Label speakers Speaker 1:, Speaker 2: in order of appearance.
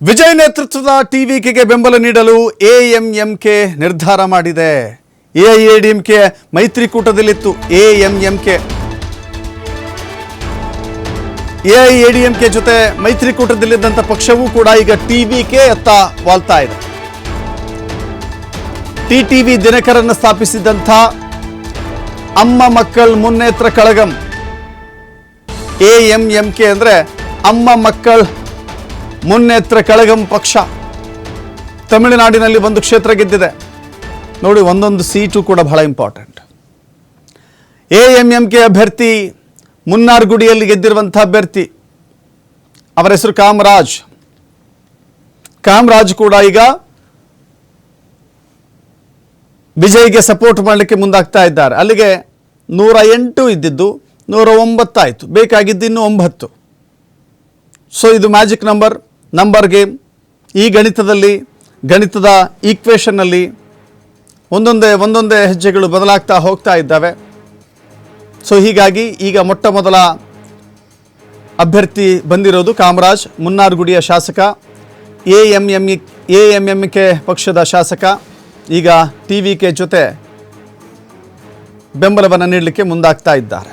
Speaker 1: ವಿಜಯ್ ನೇತೃತ್ವದ ಟಿವಿಕೆಗೆ ಬೆಂಬಲ ನೀಡಲು ಎಎಂಎಂಕೆ ನಿರ್ಧಾರ ಮಾಡಿದೆ. ಎಐಎಡಿಎಂಕೆ ಮೈತ್ರಿಕೂಟದಲ್ಲಿತ್ತು. ಎಐಎಡಿಎಂಕೆ ಜೊತೆ ಮೈತ್ರಿಕೂಟದಲ್ಲಿದ್ದಂಥ ಪಕ್ಷವೂ ಕೂಡ ಈಗ ಟಿವಿಕೆ ಅತ್ತ ವಾಲ್ತಾ ಇದೆ. ಟಿಟಿವಿ ದಿನಕರನ್ನ ಸ್ಥಾಪಿಸಿದಂಥ ಅಮ್ಮ ಮಕ್ಕಳ್ ಮುನ್ನೇತ್ರ ಕಳಗಂ ಎಎಂಎಂಕೆ ಅಂದ್ರೆ ಅಮ್ಮ ಮಕ್ಕಳ್ ಮುನ್ನೇತ್ರ ಕಳಗಂ ಪಕ್ಷ ತಮಿಳುನಾಡಿನಲ್ಲಿ ಒಂದು ಕ್ಷೇತ್ರ ಗೆದ್ದಿದೆ ನೋಡಿ. ಒಂದೊಂದು ಸೀಟು ಕೂಡ ಬಹಳ ಇಂಪಾರ್ಟೆಂಟ್. ಎಎಂಎಂಕೆ ಅಭ್ಯರ್ಥಿ ಮುನ್ನಾರ್ಗುಡಿಯಲ್ಲಿ ಗೆದ್ದಿರುವಂಥ ಅಭ್ಯರ್ಥಿ ಅವರ ಹೆಸರು ಕಾಮರಾಜ್ ಕೂಡ ಈಗ ವಿಜಯ್ಗೆ ಸಪೋರ್ಟ್ ಮಾಡಲಿಕ್ಕೆ ಮುಂದಾಗ್ತಾ ಇದ್ದಾರೆ. ಅಲ್ಲಿಗೆ 108 ಇದ್ದಿದ್ದು 109 ಆಯಿತು, ಬೇಕಾಗಿದ್ದು ಇನ್ನೂ 9. ಸೊ ಇದು ಮ್ಯಾಜಿಕ್ ನಂಬರ್ ಗೇಮ್. ಈ ಗಣಿತದ ಈಕ್ವೇಷನ್ನಲ್ಲಿ ಒಂದೊಂದೇ ಹೆಜ್ಜೆಗಳು ಬದಲಾಗ್ತಾ ಹೋಗ್ತಾ ಇದ್ದಾವೆ. ಸೊ ಹೀಗಾಗಿ ಈಗ ಮೊಟ್ಟ ಮೊದಲ ಅಭ್ಯರ್ಥಿ ಬಂದಿರೋದು ಕಾಮರಾಜ್, ಮುನ್ನಾರ್ಗುಡಿಯ ಶಾಸಕ, ಎಎಂಎಂಕೆ ಪಕ್ಷದ ಶಾಸಕ. ಈಗ ಟಿವಿಕೆ ಜೊತೆ ಬೆಂಬಲವನ್ನು ನೀಡಲಿಕ್ಕೆ ಮುಂದಾಗ್ತಾ ಇದ್ದಾರೆ.